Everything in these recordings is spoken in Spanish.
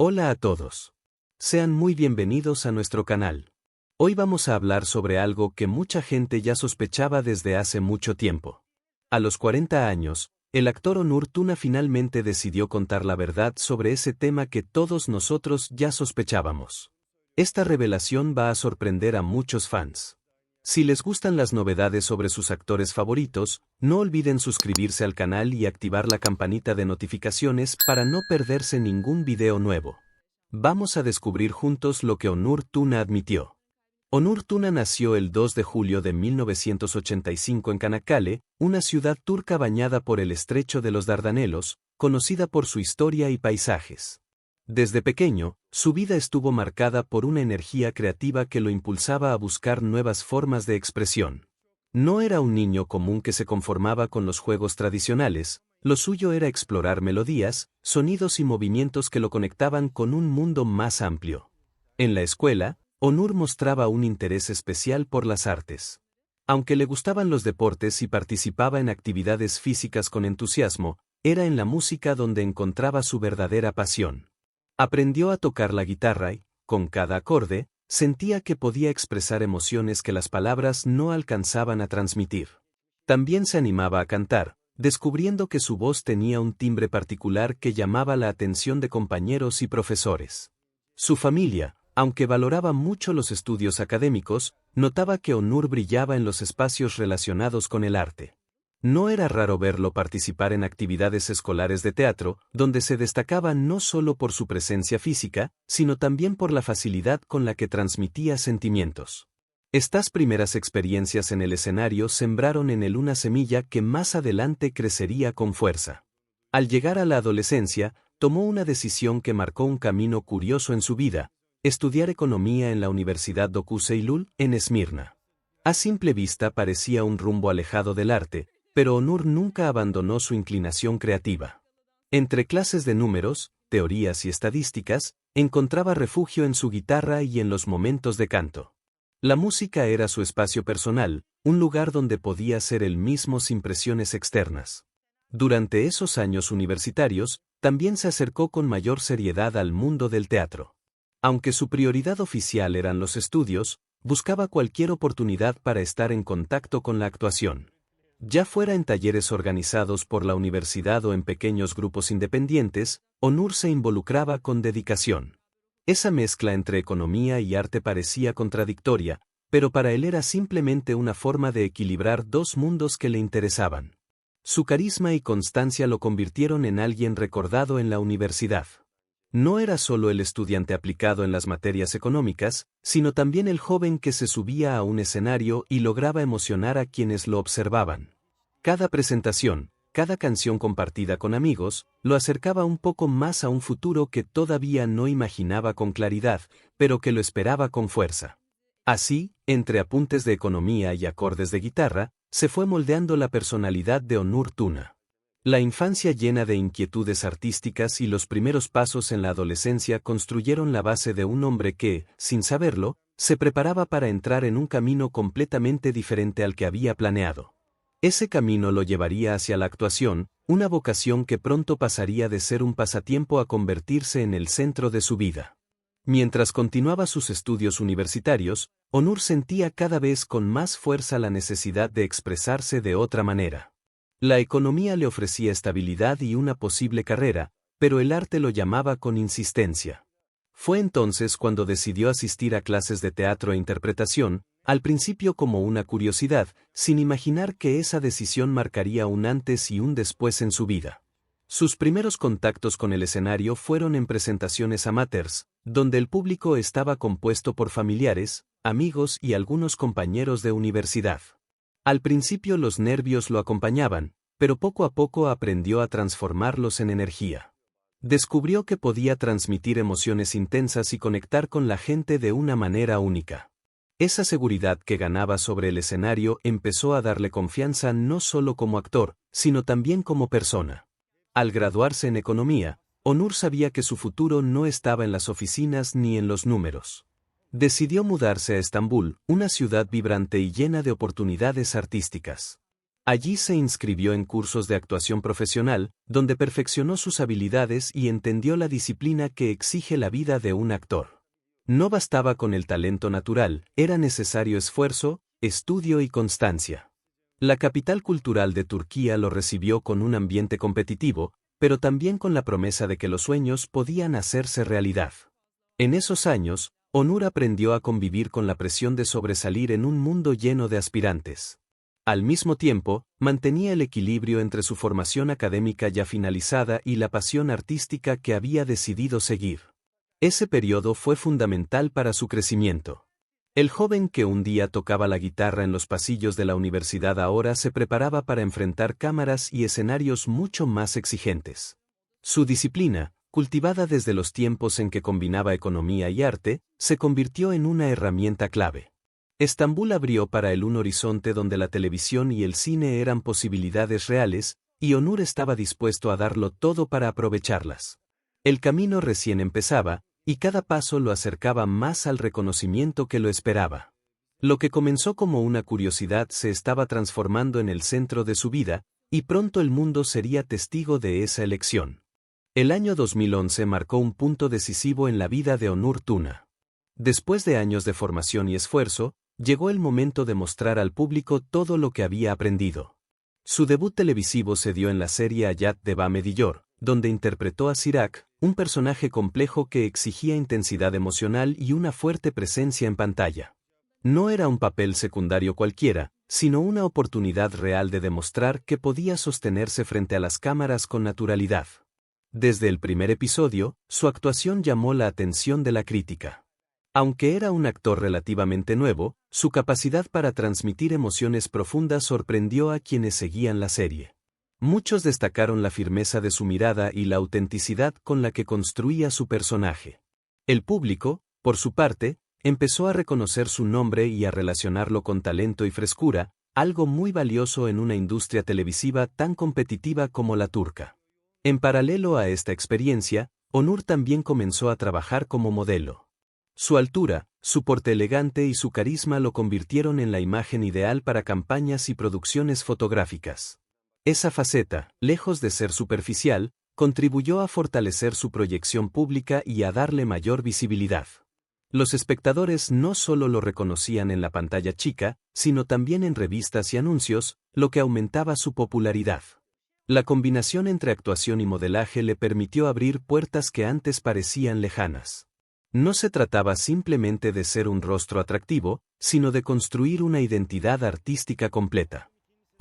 Hola a todos. Sean muy bienvenidos a nuestro canal. Hoy vamos a hablar sobre algo que mucha gente ya sospechaba desde hace mucho tiempo. A los 40 años, el actor Onur Tuna finalmente decidió contar la verdad sobre ese tema que todos nosotros ya sospechábamos. Esta revelación va a sorprender a muchos fans. Si les gustan las novedades sobre sus actores favoritos, no olviden suscribirse al canal y activar la campanita de notificaciones para no perderse ningún video nuevo. Vamos a descubrir juntos lo que Onur Tuna admitió. Onur Tuna nació el 2 de julio de 1985 en Çanakkale, una ciudad turca bañada por el estrecho de los Dardanelos, conocida por su historia y paisajes. Desde pequeño, su vida estuvo marcada por una energía creativa que lo impulsaba a buscar nuevas formas de expresión. No era un niño común que se conformaba con los juegos tradicionales, lo suyo era explorar melodías, sonidos y movimientos que lo conectaban con un mundo más amplio. En la escuela, Onur mostraba un interés especial por las artes. Aunque le gustaban los deportes y participaba en actividades físicas con entusiasmo, era en la música donde encontraba su verdadera pasión. Aprendió a tocar la guitarra y, con cada acorde, sentía que podía expresar emociones que las palabras no alcanzaban a transmitir. También se animaba a cantar, descubriendo que su voz tenía un timbre particular que llamaba la atención de compañeros y profesores. Su familia, aunque valoraba mucho los estudios académicos, notaba que Onur brillaba en los espacios relacionados con el arte. No era raro verlo participar en actividades escolares de teatro, donde se destacaba no solo por su presencia física, sino también por la facilidad con la que transmitía sentimientos. Estas primeras experiencias en el escenario sembraron en él una semilla que más adelante crecería con fuerza. Al llegar a la adolescencia, tomó una decisión que marcó un camino curioso en su vida: estudiar economía en la Universidad Doğuş Eylül, en Esmirna. A simple vista parecía un rumbo alejado del arte, pero Onur nunca abandonó su inclinación creativa. Entre clases de números, teorías y estadísticas, encontraba refugio en su guitarra y en los momentos de canto. La música era su espacio personal, un lugar donde podía ser él mismo sin presiones externas. Durante esos años universitarios, también se acercó con mayor seriedad al mundo del teatro. Aunque su prioridad oficial eran los estudios, buscaba cualquier oportunidad para estar en contacto con la actuación. Ya fuera en talleres organizados por la universidad o en pequeños grupos independientes, Onur se involucraba con dedicación. Esa mezcla entre economía y arte parecía contradictoria, pero para él era simplemente una forma de equilibrar dos mundos que le interesaban. Su carisma y constancia lo convirtieron en alguien recordado en la universidad. No era solo el estudiante aplicado en las materias económicas, sino también el joven que se subía a un escenario y lograba emocionar a quienes lo observaban. Cada presentación, cada canción compartida con amigos, lo acercaba un poco más a un futuro que todavía no imaginaba con claridad, pero que lo esperaba con fuerza. Así, entre apuntes de economía y acordes de guitarra, se fue moldeando la personalidad de Onur Tuna. La infancia llena de inquietudes artísticas y los primeros pasos en la adolescencia construyeron la base de un hombre que, sin saberlo, se preparaba para entrar en un camino completamente diferente al que había planeado. Ese camino lo llevaría hacia la actuación, una vocación que pronto pasaría de ser un pasatiempo a convertirse en el centro de su vida. Mientras continuaba sus estudios universitarios, Onur sentía cada vez con más fuerza la necesidad de expresarse de otra manera. La economía le ofrecía estabilidad y una posible carrera, pero el arte lo llamaba con insistencia. Fue entonces cuando decidió asistir a clases de teatro e interpretación, al principio como una curiosidad, sin imaginar que esa decisión marcaría un antes y un después en su vida. Sus primeros contactos con el escenario fueron en presentaciones amateurs, donde el público estaba compuesto por familiares, amigos y algunos compañeros de universidad. Al principio los nervios lo acompañaban, pero poco a poco aprendió a transformarlos en energía. Descubrió que podía transmitir emociones intensas y conectar con la gente de una manera única. Esa seguridad que ganaba sobre el escenario empezó a darle confianza no solo como actor, sino también como persona. Al graduarse en economía, Onur sabía que su futuro no estaba en las oficinas ni en los números. Decidió mudarse a Estambul, una ciudad vibrante y llena de oportunidades artísticas. Allí se inscribió en cursos de actuación profesional, donde perfeccionó sus habilidades y entendió la disciplina que exige la vida de un actor. No bastaba con el talento natural, era necesario esfuerzo, estudio y constancia. La capital cultural de Turquía lo recibió con un ambiente competitivo, pero también con la promesa de que los sueños podían hacerse realidad. En esos años, Onur aprendió a convivir con la presión de sobresalir en un mundo lleno de aspirantes. Al mismo tiempo, mantenía el equilibrio entre su formación académica ya finalizada y la pasión artística que había decidido seguir. Ese periodo fue fundamental para su crecimiento. El joven que un día tocaba la guitarra en los pasillos de la universidad ahora se preparaba para enfrentar cámaras y escenarios mucho más exigentes. Su disciplina, cultivada desde los tiempos en que combinaba economía y arte, se convirtió en una herramienta clave. Estambul abrió para él un horizonte donde la televisión y el cine eran posibilidades reales, y Onur estaba dispuesto a darlo todo para aprovecharlas. El camino recién empezaba, y cada paso lo acercaba más al reconocimiento que lo esperaba. Lo que comenzó como una curiosidad se estaba transformando en el centro de su vida, y pronto el mundo sería testigo de esa elección. El año 2011 marcó un punto decisivo en la vida de Onur Tuna. Después de años de formación y esfuerzo, llegó el momento de mostrar al público todo lo que había aprendido. Su debut televisivo se dio en la serie Hayat Devam Ediyor, donde interpretó a Sirak, un personaje complejo que exigía intensidad emocional y una fuerte presencia en pantalla. No era un papel secundario cualquiera, sino una oportunidad real de demostrar que podía sostenerse frente a las cámaras con naturalidad. Desde el primer episodio, su actuación llamó la atención de la crítica. Aunque era un actor relativamente nuevo, su capacidad para transmitir emociones profundas sorprendió a quienes seguían la serie. Muchos destacaron la firmeza de su mirada y la autenticidad con la que construía su personaje. El público, por su parte, empezó a reconocer su nombre y a relacionarlo con talento y frescura, algo muy valioso en una industria televisiva tan competitiva como la turca. En paralelo a esta experiencia, Onur también comenzó a trabajar como modelo. Su altura, su porte elegante y su carisma lo convirtieron en la imagen ideal para campañas y producciones fotográficas. Esa faceta, lejos de ser superficial, contribuyó a fortalecer su proyección pública y a darle mayor visibilidad. Los espectadores no solo lo reconocían en la pantalla chica, sino también en revistas y anuncios, lo que aumentaba su popularidad. La combinación entre actuación y modelaje le permitió abrir puertas que antes parecían lejanas. No se trataba simplemente de ser un rostro atractivo, sino de construir una identidad artística completa.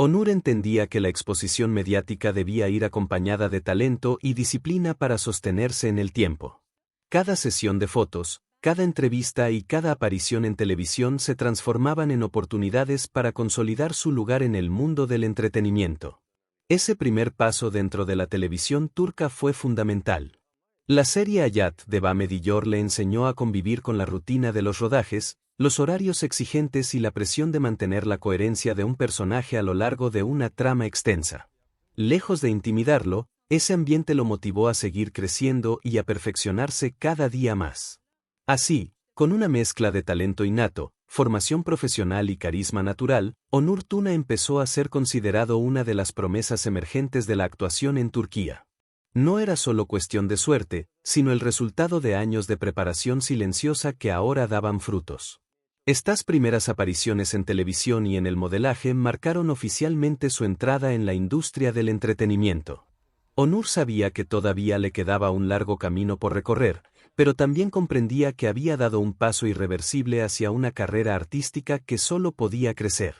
Onur entendía que la exposición mediática debía ir acompañada de talento y disciplina para sostenerse en el tiempo. Cada sesión de fotos, cada entrevista y cada aparición en televisión se transformaban en oportunidades para consolidar su lugar en el mundo del entretenimiento. Ese primer paso dentro de la televisión turca fue fundamental. La serie Hayat Devam Ediyor le enseñó a convivir con la rutina de los rodajes, los horarios exigentes y la presión de mantener la coherencia de un personaje a lo largo de una trama extensa. Lejos de intimidarlo, ese ambiente lo motivó a seguir creciendo y a perfeccionarse cada día más. Así, con una mezcla de talento innato, formación profesional y carisma natural, Onur Tuna empezó a ser considerado una de las promesas emergentes de la actuación en Turquía. No era solo cuestión de suerte, sino el resultado de años de preparación silenciosa que ahora daban frutos. Estas primeras apariciones en televisión y en el modelaje marcaron oficialmente su entrada en la industria del entretenimiento. Onur sabía que todavía le quedaba un largo camino por recorrer, pero también comprendía que había dado un paso irreversible hacia una carrera artística que solo podía crecer.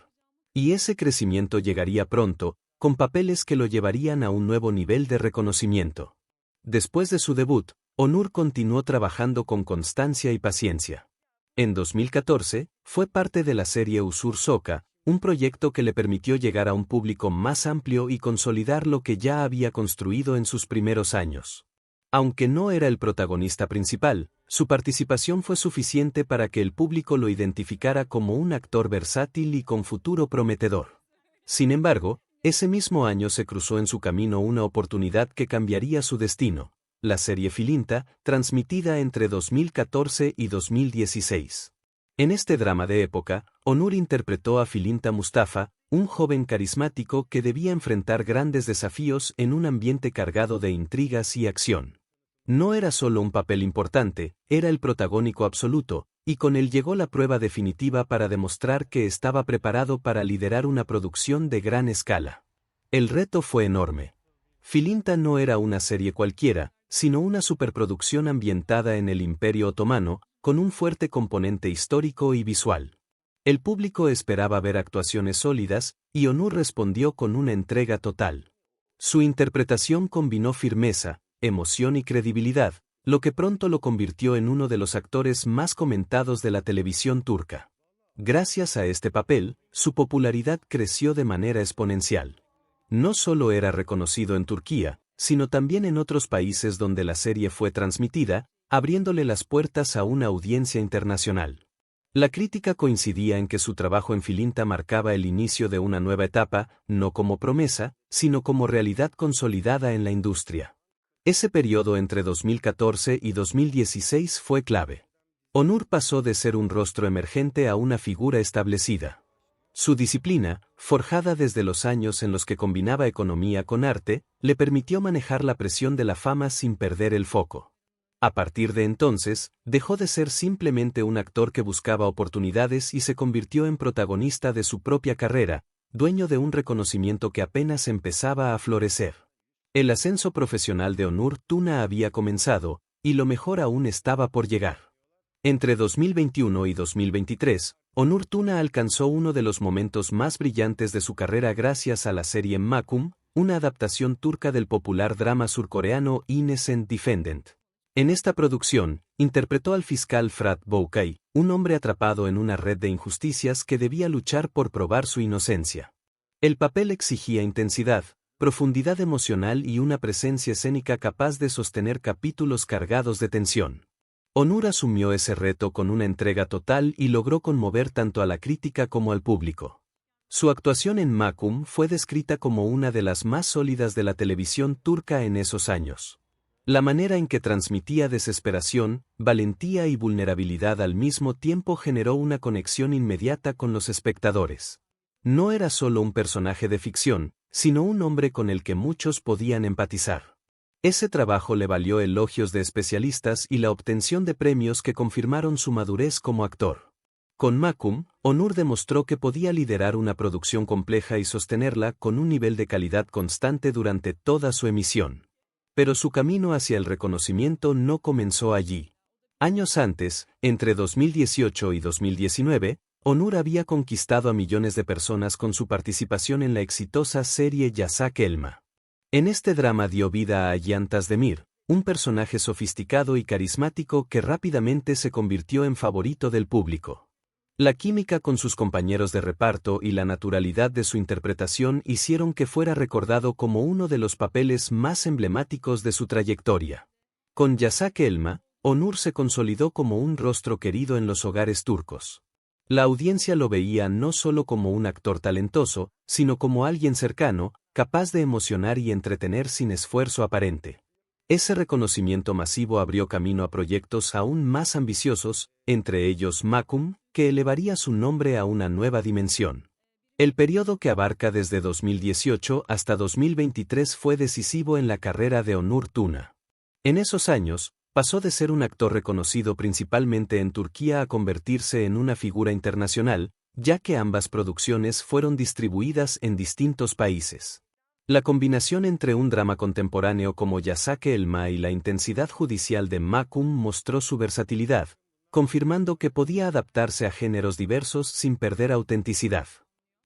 Y ese crecimiento llegaría pronto, con papeles que lo llevarían a un nuevo nivel de reconocimiento. Después de su debut, Onur continuó trabajando con constancia y paciencia. En 2014, fue parte de la serie Usur Soka, un proyecto que le permitió llegar a un público más amplio y consolidar lo que ya había construido en sus primeros años. Aunque no era el protagonista principal, su participación fue suficiente para que el público lo identificara como un actor versátil y con futuro prometedor. Sin embargo, ese mismo año se cruzó en su camino una oportunidad que cambiaría su destino, la serie Filinta, transmitida entre 2014 y 2016. En este drama de época, Onur interpretó a Filinta Mustafa, un joven carismático que debía enfrentar grandes desafíos en un ambiente cargado de intrigas y acción. No era solo un papel importante, era el protagónico absoluto, y con él llegó la prueba definitiva para demostrar que estaba preparado para liderar una producción de gran escala. El reto fue enorme. Filinta no era una serie cualquiera, sino una superproducción ambientada en el Imperio Otomano, con un fuerte componente histórico y visual. El público esperaba ver actuaciones sólidas, y Onur respondió con una entrega total. Su interpretación combinó firmeza, emoción y credibilidad, lo que pronto lo convirtió en uno de los actores más comentados de la televisión turca. Gracias a este papel, su popularidad creció de manera exponencial. No solo era reconocido en Turquía, sino también en otros países donde la serie fue transmitida, abriéndole las puertas a una audiencia internacional. La crítica coincidía en que su trabajo en Filinta marcaba el inicio de una nueva etapa, no como promesa, sino como realidad consolidada en la industria. Ese periodo entre 2014 y 2016 fue clave. Onur pasó de ser un rostro emergente a una figura establecida. Su disciplina, forjada desde los años en los que combinaba economía con arte, le permitió manejar la presión de la fama sin perder el foco. A partir de entonces, dejó de ser simplemente un actor que buscaba oportunidades y se convirtió en protagonista de su propia carrera, dueño de un reconocimiento que apenas empezaba a florecer. El ascenso profesional de Onur Tuna había comenzado, y lo mejor aún estaba por llegar. Entre 2021 y 2023, Onur Tuna alcanzó uno de los momentos más brillantes de su carrera gracias a la serie Mahkum, una adaptación turca del popular drama surcoreano Innocent Defendant. En esta producción, interpretó al fiscal Fırat Boğkay, un hombre atrapado en una red de injusticias que debía luchar por probar su inocencia. El papel exigía intensidad, profundidad emocional y una presencia escénica capaz de sostener capítulos cargados de tensión. Onur asumió ese reto con una entrega total y logró conmover tanto a la crítica como al público. Su actuación en Mahkum fue descrita como una de las más sólidas de la televisión turca en esos años. La manera en que transmitía desesperación, valentía y vulnerabilidad al mismo tiempo generó una conexión inmediata con los espectadores. No era solo un personaje de ficción, sino un hombre con el que muchos podían empatizar. Ese trabajo le valió elogios de especialistas y la obtención de premios que confirmaron su madurez como actor. Con Mahkum, Onur demostró que podía liderar una producción compleja y sostenerla con un nivel de calidad constante durante toda su emisión. Pero su camino hacia el reconocimiento no comenzó allí. Años antes, entre 2018 y 2019, Onur había conquistado a millones de personas con su participación en la exitosa serie Yasak Elma. En este drama dio vida a Ayhan Tazdemir, un personaje sofisticado y carismático que rápidamente se convirtió en favorito del público. La química con sus compañeros de reparto y la naturalidad de su interpretación hicieron que fuera recordado como uno de los papeles más emblemáticos de su trayectoria. Con Yasak Elma, Onur se consolidó como un rostro querido en los hogares turcos. La audiencia lo veía no solo como un actor talentoso, sino como alguien cercano, capaz de emocionar y entretener sin esfuerzo aparente. Ese reconocimiento masivo abrió camino a proyectos aún más ambiciosos, entre ellos Mahkum, que elevaría su nombre a una nueva dimensión. El periodo que abarca desde 2018 hasta 2023 fue decisivo en la carrera de Onur Tuna. En esos años, pasó de ser un actor reconocido principalmente en Turquía a convertirse en una figura internacional, ya que ambas producciones fueron distribuidas en distintos países. La combinación entre un drama contemporáneo como Yasak Elma y la intensidad judicial de Mahkum mostró su versatilidad, confirmando que podía adaptarse a géneros diversos sin perder autenticidad.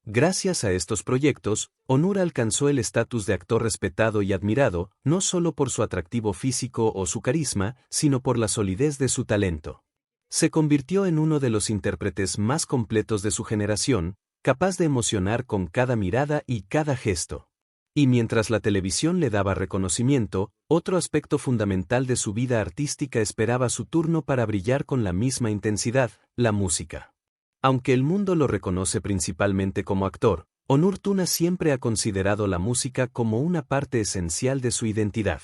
Gracias a estos proyectos, Onur alcanzó el estatus de actor respetado y admirado, no solo por su atractivo físico o su carisma, sino por la solidez de su talento. Se convirtió en uno de los intérpretes más completos de su generación, capaz de emocionar con cada mirada y cada gesto. Y mientras la televisión le daba reconocimiento, otro aspecto fundamental de su vida artística esperaba su turno para brillar con la misma intensidad: la música. Aunque el mundo lo reconoce principalmente como actor, Onur Tuna siempre ha considerado la música como una parte esencial de su identidad.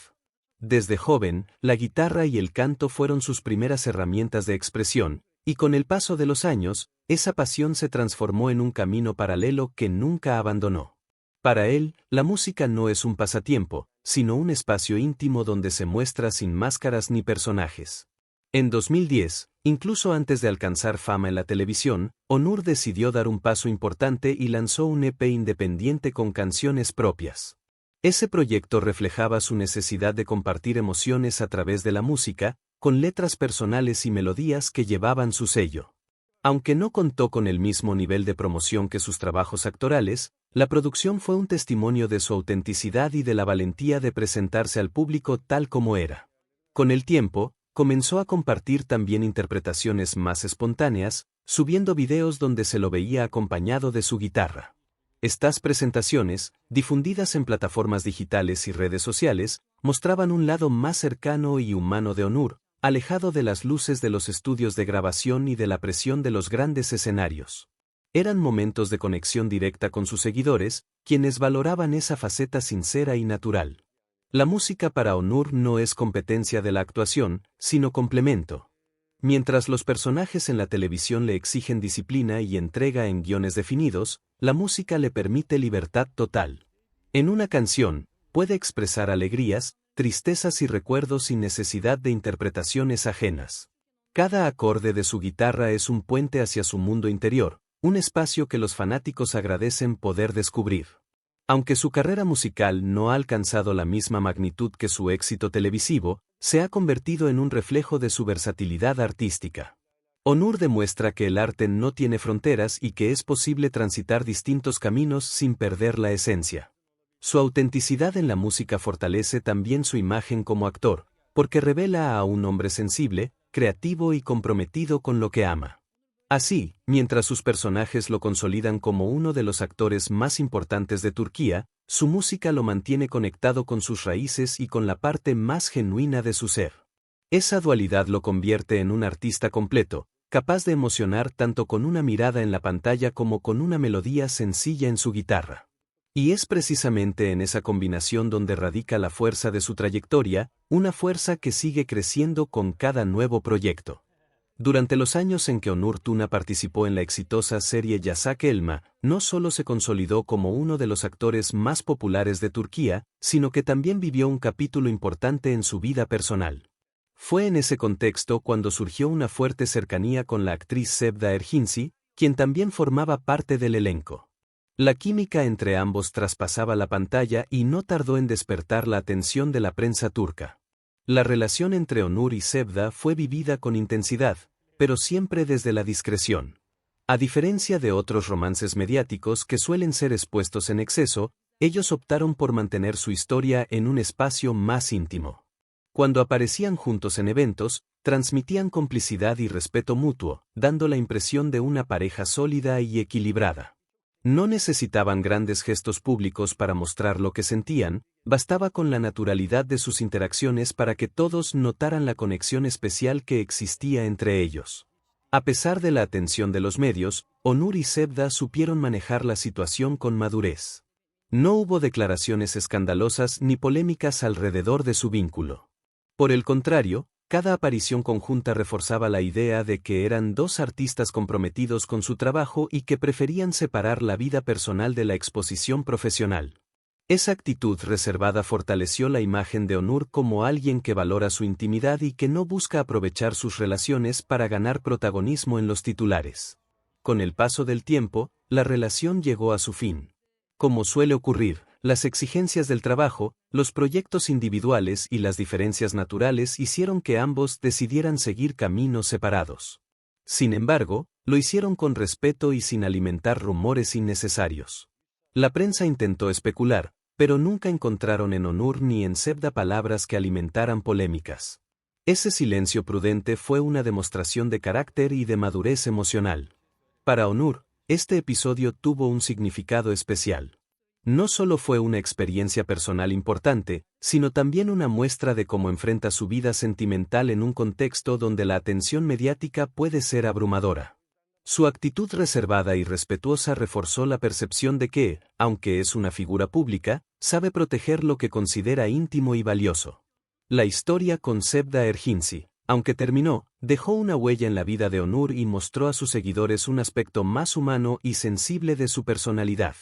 Desde joven, la guitarra y el canto fueron sus primeras herramientas de expresión, Y con el paso de los años, esa pasión se transformó en un camino paralelo que nunca abandonó. Para él, la música no es un pasatiempo, sino un espacio íntimo donde se muestra sin máscaras ni personajes. En 2010, incluso antes de alcanzar fama en la televisión, Onur decidió dar un paso importante y lanzó un EP independiente con canciones propias. Ese proyecto reflejaba su necesidad de compartir emociones a través de la música, con letras personales y melodías que llevaban su sello. Aunque no contó con el mismo nivel de promoción que sus trabajos actorales, la producción fue un testimonio de su autenticidad y de la valentía de presentarse al público tal como era. Con el tiempo, comenzó a compartir también interpretaciones más espontáneas, subiendo videos donde se lo veía acompañado de su guitarra. Estas presentaciones, difundidas en plataformas digitales y redes sociales, mostraban un lado más cercano y humano de Onur, alejado de las luces de los estudios de grabación y de la presión de los grandes escenarios. Eran momentos de conexión directa con sus seguidores, quienes valoraban esa faceta sincera y natural. La música para Onur no es competencia de la actuación, sino complemento. Mientras los personajes en la televisión le exigen disciplina y entrega en guiones definidos, la música le permite libertad total. En una canción, puede expresar alegrías, tristezas y recuerdos sin necesidad de interpretaciones ajenas. Cada acorde de su guitarra es un puente hacia su mundo interior, un espacio que los fanáticos agradecen poder descubrir. Aunque su carrera musical no ha alcanzado la misma magnitud que su éxito televisivo, se ha convertido en un reflejo de su versatilidad artística. Onur demuestra que el arte no tiene fronteras y que es posible transitar distintos caminos sin perder la esencia. Su autenticidad en la música fortalece también su imagen como actor, porque revela a un hombre sensible, creativo y comprometido con lo que ama. Así, mientras sus personajes lo consolidan como uno de los actores más importantes de Turquía, su música lo mantiene conectado con sus raíces y con la parte más genuina de su ser. Esa dualidad lo convierte en un artista completo, capaz de emocionar tanto con una mirada en la pantalla como con una melodía sencilla en su guitarra. Y es precisamente en esa combinación donde radica la fuerza de su trayectoria, una fuerza que sigue creciendo con cada nuevo proyecto. Durante los años en que Onur Tuna participó en la exitosa serie Yasak Elma, no solo se consolidó como uno de los actores más populares de Turquía, sino que también vivió un capítulo importante en su vida personal. Fue en ese contexto cuando surgió una fuerte cercanía con la actriz Sevda Erginci, quien también formaba parte del elenco. La química entre ambos traspasaba la pantalla y no tardó en despertar la atención de la prensa turca. La relación entre Onur y Sevda fue vivida con intensidad, pero siempre desde la discreción. A diferencia de otros romances mediáticos que suelen ser expuestos en exceso, ellos optaron por mantener su historia en un espacio más íntimo. Cuando aparecían juntos en eventos, transmitían complicidad y respeto mutuo, dando la impresión de una pareja sólida y equilibrada. No necesitaban grandes gestos públicos para mostrar lo que sentían, bastaba con la naturalidad de sus interacciones para que todos notaran la conexión especial que existía entre ellos. A pesar de la atención de los medios, Onur y Sevda supieron manejar la situación con madurez. No hubo declaraciones escandalosas ni polémicas alrededor de su vínculo. Por el contrario, cada aparición conjunta reforzaba la idea de que eran dos artistas comprometidos con su trabajo y que preferían separar la vida personal de la exposición profesional. Esa actitud reservada fortaleció la imagen de Onur como alguien que valora su intimidad y que no busca aprovechar sus relaciones para ganar protagonismo en los titulares. Con el paso del tiempo, la relación llegó a su fin. Como suele ocurrir, las exigencias del trabajo, los proyectos individuales y las diferencias naturales hicieron que ambos decidieran seguir caminos separados. Sin embargo, lo hicieron con respeto y sin alimentar rumores innecesarios. La prensa intentó especular, pero nunca encontraron en Onur ni en Sevda palabras que alimentaran polémicas. Ese silencio prudente fue una demostración de carácter y de madurez emocional. Para Onur, este episodio tuvo un significado especial. No solo fue una experiencia personal importante, sino también una muestra de cómo enfrenta su vida sentimental en un contexto donde la atención mediática puede ser abrumadora. Su actitud reservada y respetuosa reforzó la percepción de que, aunque es una figura pública, sabe proteger lo que considera íntimo y valioso. La historia con Sevda Erginci. Aunque terminó, dejó una huella en la vida de Onur y mostró a sus seguidores un aspecto más humano y sensible de su personalidad.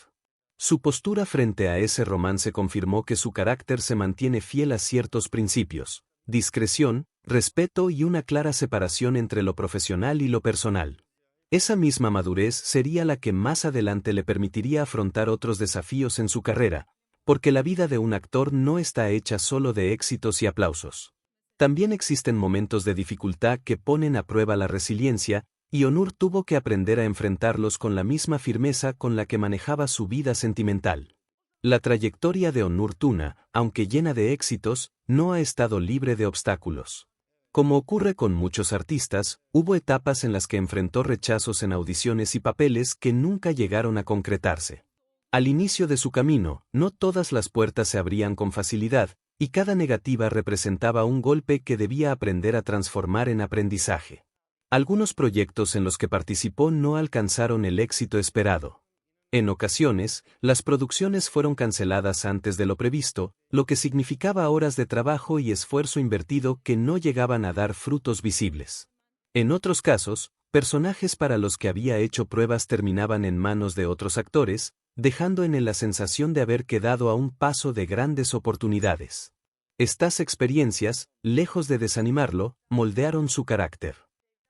Su postura frente a ese romance confirmó que su carácter se mantiene fiel a ciertos principios: discreción, respeto y una clara separación entre lo profesional y lo personal. Esa misma madurez sería la que más adelante le permitiría afrontar otros desafíos en su carrera, porque la vida de un actor no está hecha solo de éxitos y aplausos. También existen momentos de dificultad que ponen a prueba la resiliencia, y Onur tuvo que aprender a enfrentarlos con la misma firmeza con la que manejaba su vida sentimental. La trayectoria de Onur Tuna, aunque llena de éxitos, no ha estado libre de obstáculos. Como ocurre con muchos artistas, hubo etapas en las que enfrentó rechazos en audiciones y papeles que nunca llegaron a concretarse. Al inicio de su camino, no todas las puertas se abrían con facilidad, y cada negativa representaba un golpe que debía aprender a transformar en aprendizaje. Algunos proyectos en los que participó no alcanzaron el éxito esperado. En ocasiones, las producciones fueron canceladas antes de lo previsto, lo que significaba horas de trabajo y esfuerzo invertido que no llegaban a dar frutos visibles. En otros casos, personajes para los que había hecho pruebas terminaban en manos de otros actores, dejando en él la sensación de haber quedado a un paso de grandes oportunidades. Estas experiencias, lejos de desanimarlo, moldearon su carácter.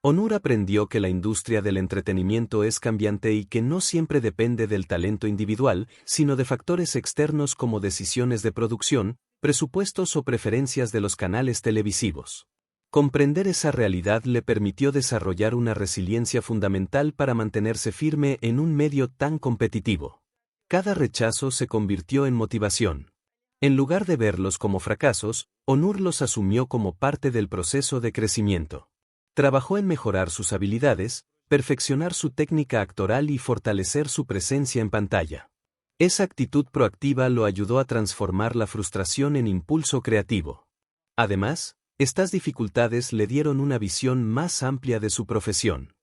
Onur aprendió que la industria del entretenimiento es cambiante y que no siempre depende del talento individual, sino de factores externos como decisiones de producción, presupuestos o preferencias de los canales televisivos. Comprender esa realidad le permitió desarrollar una resiliencia fundamental para mantenerse firme en un medio tan competitivo. Cada rechazo se convirtió en motivación. En lugar de verlos como fracasos, Onur los asumió como parte del proceso de crecimiento. Trabajó en mejorar sus habilidades, perfeccionar su técnica actoral y fortalecer su presencia en pantalla. Esa actitud proactiva lo ayudó a transformar la frustración en impulso creativo. Además, estas dificultades le dieron una visión más amplia de su profesión.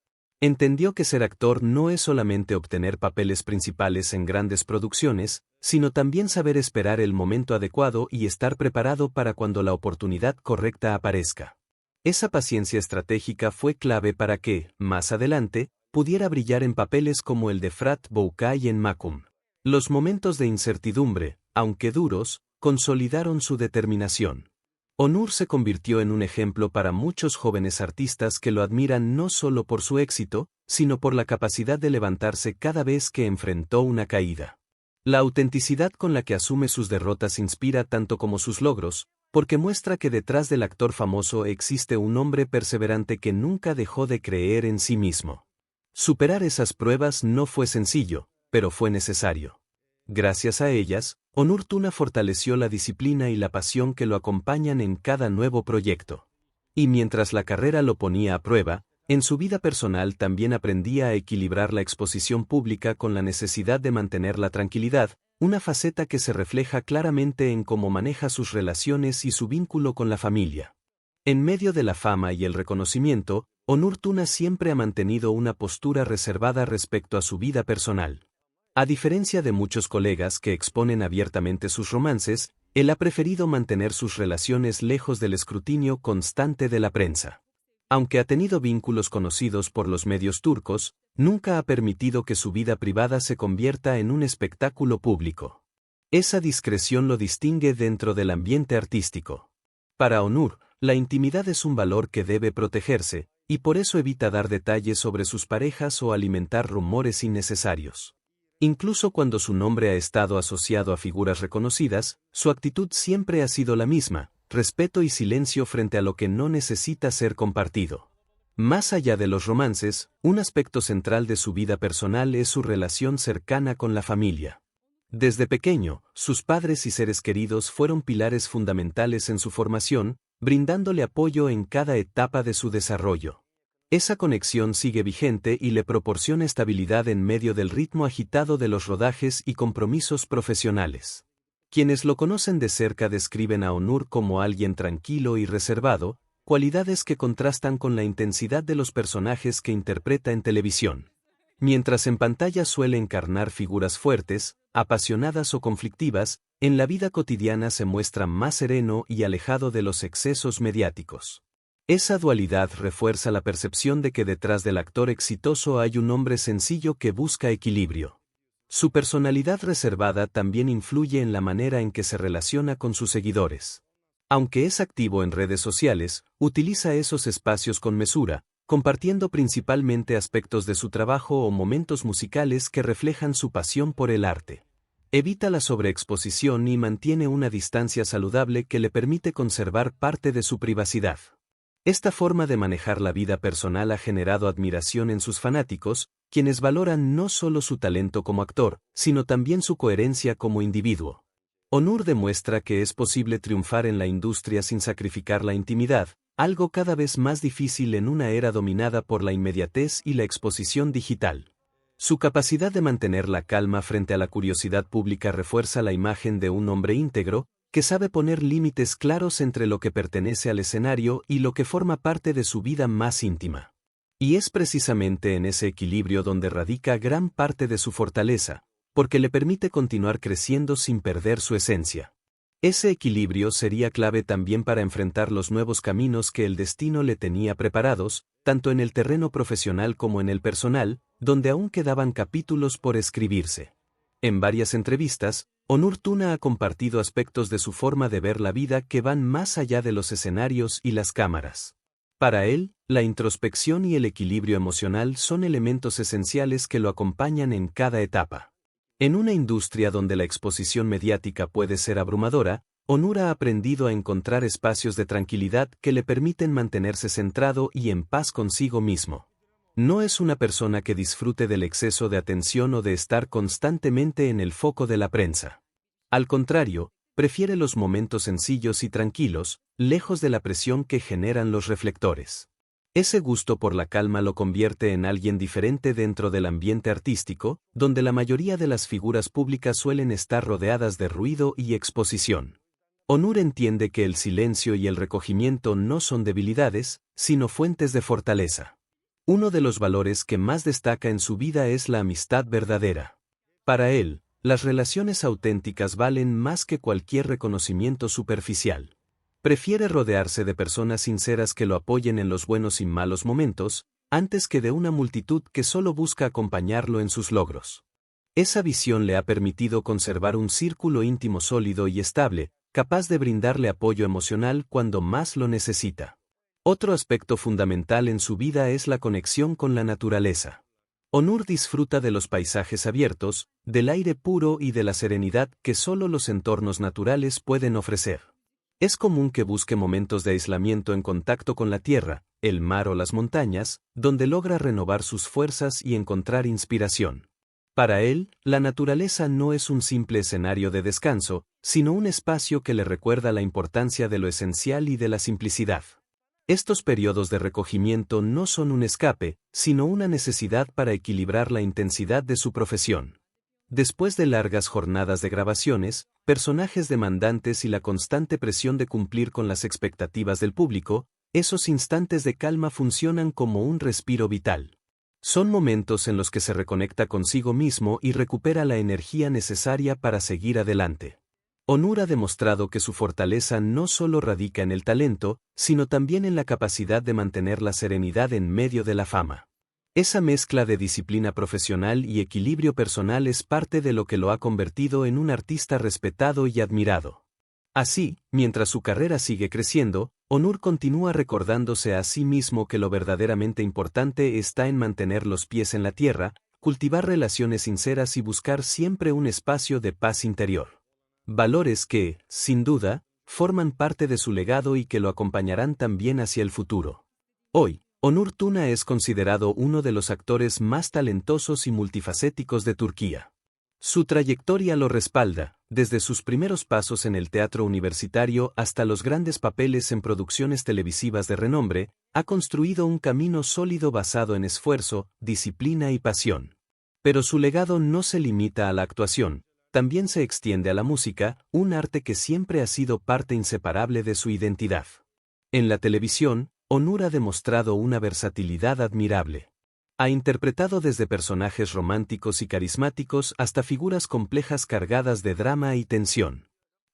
Entendió que ser actor no es solamente obtener papeles principales en grandes producciones, sino también saber esperar el momento adecuado y estar preparado para cuando la oportunidad correcta aparezca. Esa paciencia estratégica fue clave para que, más adelante, pudiera brillar en papeles como el de Frat Boucay en Macum. Los momentos de incertidumbre, aunque duros, consolidaron su determinación. Onur se convirtió en un ejemplo para muchos jóvenes artistas que lo admiran no solo por su éxito, sino por la capacidad de levantarse cada vez que enfrentó una caída. La autenticidad con la que asume sus derrotas inspira tanto como sus logros, porque muestra que detrás del actor famoso existe un hombre perseverante que nunca dejó de creer en sí mismo. Superar esas pruebas no fue sencillo, pero fue necesario. Gracias a ellas, Onur Tuna fortaleció la disciplina y la pasión que lo acompañan en cada nuevo proyecto. Y mientras la carrera lo ponía a prueba, en su vida personal también aprendía a equilibrar la exposición pública con la necesidad de mantener la tranquilidad, una faceta que se refleja claramente en cómo maneja sus relaciones y su vínculo con la familia. En medio de la fama y el reconocimiento, Onur Tuna siempre ha mantenido una postura reservada respecto a su vida personal. A diferencia de muchos colegas que exponen abiertamente sus romances, él ha preferido mantener sus relaciones lejos del escrutinio constante de la prensa. Aunque ha tenido vínculos conocidos por los medios turcos, nunca ha permitido que su vida privada se convierta en un espectáculo público. Esa discreción lo distingue dentro del ambiente artístico. Para Onur, la intimidad es un valor que debe protegerse, y por eso evita dar detalles sobre sus parejas o alimentar rumores innecesarios. Incluso cuando su nombre ha estado asociado a figuras reconocidas, su actitud siempre ha sido la misma: respeto y silencio frente a lo que no necesita ser compartido. Más allá de los romances, un aspecto central de su vida personal es su relación cercana con la familia. Desde pequeño, sus padres y seres queridos fueron pilares fundamentales en su formación, brindándole apoyo en cada etapa de su desarrollo. Esa conexión sigue vigente y le proporciona estabilidad en medio del ritmo agitado de los rodajes y compromisos profesionales. Quienes lo conocen de cerca describen a Onur como alguien tranquilo y reservado, cualidades que contrastan con la intensidad de los personajes que interpreta en televisión. Mientras en pantalla suele encarnar figuras fuertes, apasionadas o conflictivas, en la vida cotidiana se muestra más sereno y alejado de los excesos mediáticos. Esa dualidad refuerza la percepción de que detrás del actor exitoso hay un hombre sencillo que busca equilibrio. Su personalidad reservada también influye en la manera en que se relaciona con sus seguidores. Aunque es activo en redes sociales, utiliza esos espacios con mesura, compartiendo principalmente aspectos de su trabajo o momentos musicales que reflejan su pasión por el arte. Evita la sobreexposición y mantiene una distancia saludable que le permite conservar parte de su privacidad. Esta forma de manejar la vida personal ha generado admiración en sus fanáticos, quienes valoran no solo su talento como actor, sino también su coherencia como individuo. Onur demuestra que es posible triunfar en la industria sin sacrificar la intimidad, algo cada vez más difícil en una era dominada por la inmediatez y la exposición digital. Su capacidad de mantener la calma frente a la curiosidad pública refuerza la imagen de un hombre íntegro, que sabe poner límites claros entre lo que pertenece al escenario y lo que forma parte de su vida más íntima. Y es precisamente en ese equilibrio donde radica gran parte de su fortaleza, porque le permite continuar creciendo sin perder su esencia. Ese equilibrio sería clave también para enfrentar los nuevos caminos que el destino le tenía preparados, tanto en el terreno profesional como en el personal, donde aún quedaban capítulos por escribirse. En varias entrevistas, Onur Tuna ha compartido aspectos de su forma de ver la vida que van más allá de los escenarios y las cámaras. Para él, la introspección y el equilibrio emocional son elementos esenciales que lo acompañan en cada etapa. En una industria donde la exposición mediática puede ser abrumadora, Onur ha aprendido a encontrar espacios de tranquilidad que le permiten mantenerse centrado y en paz consigo mismo. No es una persona que disfrute del exceso de atención o de estar constantemente en el foco de la prensa. Al contrario, prefiere los momentos sencillos y tranquilos, lejos de la presión que generan los reflectores. Ese gusto por la calma lo convierte en alguien diferente dentro del ambiente artístico, donde la mayoría de las figuras públicas suelen estar rodeadas de ruido y exposición. Onur entiende que el silencio y el recogimiento no son debilidades, sino fuentes de fortaleza. Uno de los valores que más destaca en su vida es la amistad verdadera. Para él, las relaciones auténticas valen más que cualquier reconocimiento superficial. Prefiere rodearse de personas sinceras que lo apoyen en los buenos y malos momentos, antes que de una multitud que solo busca acompañarlo en sus logros. Esa visión le ha permitido conservar un círculo íntimo sólido y estable, capaz de brindarle apoyo emocional cuando más lo necesita. Otro aspecto fundamental en su vida es la conexión con la naturaleza. Onur disfruta de los paisajes abiertos, del aire puro y de la serenidad que solo los entornos naturales pueden ofrecer. Es común que busque momentos de aislamiento en contacto con la tierra, el mar o las montañas, donde logra renovar sus fuerzas y encontrar inspiración. Para él, la naturaleza no es un simple escenario de descanso, sino un espacio que le recuerda la importancia de lo esencial y de la simplicidad. Estos periodos de recogimiento no son un escape, sino una necesidad para equilibrar la intensidad de su profesión. Después de largas jornadas de grabaciones, personajes demandantes y la constante presión de cumplir con las expectativas del público, esos instantes de calma funcionan como un respiro vital. Son momentos en los que se reconecta consigo mismo y recupera la energía necesaria para seguir adelante. Onur ha demostrado que su fortaleza no solo radica en el talento, sino también en la capacidad de mantener la serenidad en medio de la fama. Esa mezcla de disciplina profesional y equilibrio personal es parte de lo que lo ha convertido en un artista respetado y admirado. Así, mientras su carrera sigue creciendo, Onur continúa recordándose a sí mismo que lo verdaderamente importante está en mantener los pies en la tierra, cultivar relaciones sinceras y buscar siempre un espacio de paz interior. Valores que, sin duda, forman parte de su legado y que lo acompañarán también hacia el futuro. Hoy, Onur Tuna es considerado uno de los actores más talentosos y multifacéticos de Turquía. Su trayectoria lo respalda, desde sus primeros pasos en el teatro universitario hasta los grandes papeles en producciones televisivas de renombre, ha construido un camino sólido basado en esfuerzo, disciplina y pasión. Pero su legado no se limita a la actuación. También se extiende a la música, un arte que siempre ha sido parte inseparable de su identidad. En la televisión, Onur ha demostrado una versatilidad admirable. Ha interpretado desde personajes románticos y carismáticos hasta figuras complejas cargadas de drama y tensión.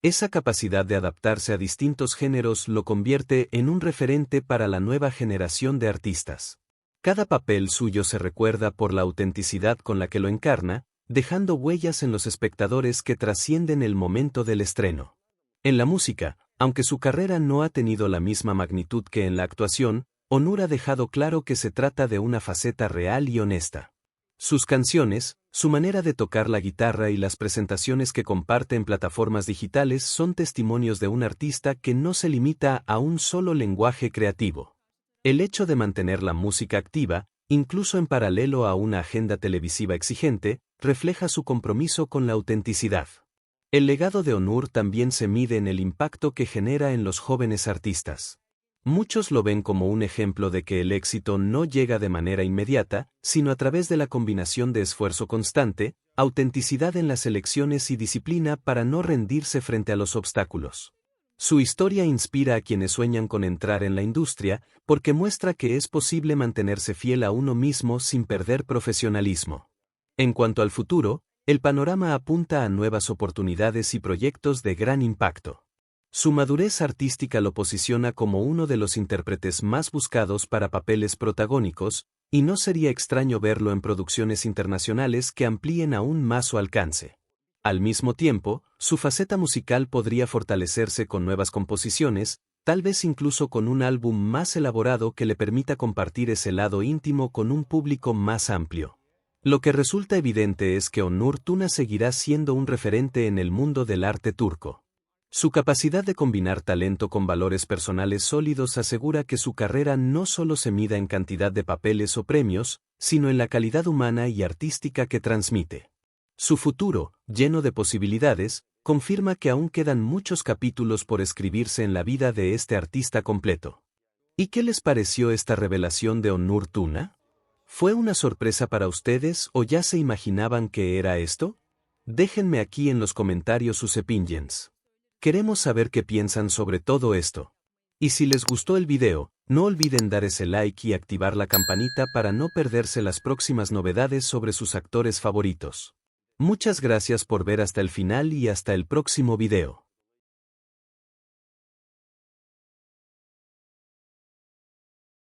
Esa capacidad de adaptarse a distintos géneros lo convierte en un referente para la nueva generación de artistas. Cada papel suyo se recuerda por la autenticidad con la que lo encarna, dejando huellas en los espectadores que trascienden el momento del estreno. En la música, aunque su carrera no ha tenido la misma magnitud que en la actuación, Onur ha dejado claro que se trata de una faceta real y honesta. Sus canciones, su manera de tocar la guitarra y las presentaciones que comparte en plataformas digitales son testimonios de un artista que no se limita a un solo lenguaje creativo. El hecho de mantener la música activa, incluso en paralelo a una agenda televisiva exigente, refleja su compromiso con la autenticidad. El legado de Onur también se mide en el impacto que genera en los jóvenes artistas. Muchos lo ven como un ejemplo de que el éxito no llega de manera inmediata, sino a través de la combinación de esfuerzo constante, autenticidad en las elecciones y disciplina para no rendirse frente a los obstáculos. Su historia inspira a quienes sueñan con entrar en la industria, porque muestra que es posible mantenerse fiel a uno mismo sin perder profesionalismo. En cuanto al futuro, el panorama apunta a nuevas oportunidades y proyectos de gran impacto. Su madurez artística lo posiciona como uno de los intérpretes más buscados para papeles protagónicos, y no sería extraño verlo en producciones internacionales que amplíen aún más su alcance. Al mismo tiempo, su faceta musical podría fortalecerse con nuevas composiciones, tal vez incluso con un álbum más elaborado que le permita compartir ese lado íntimo con un público más amplio. Lo que resulta evidente es que Onur Tuna seguirá siendo un referente en el mundo del arte turco. Su capacidad de combinar talento con valores personales sólidos asegura que su carrera no solo se mida en cantidad de papeles o premios, sino en la calidad humana y artística que transmite. Su futuro, lleno de posibilidades, confirma que aún quedan muchos capítulos por escribirse en la vida de este artista completo. ¿Y qué les pareció esta revelación de Onur Tuna? ¿Fue una sorpresa para ustedes o ya se imaginaban que era esto? Déjenme aquí en los comentarios sus opinions. Queremos saber qué piensan sobre todo esto. Y si les gustó el video, no olviden dar ese like y activar la campanita para no perderse las próximas novedades sobre sus actores favoritos. Muchas gracias por ver hasta el final y hasta el próximo video.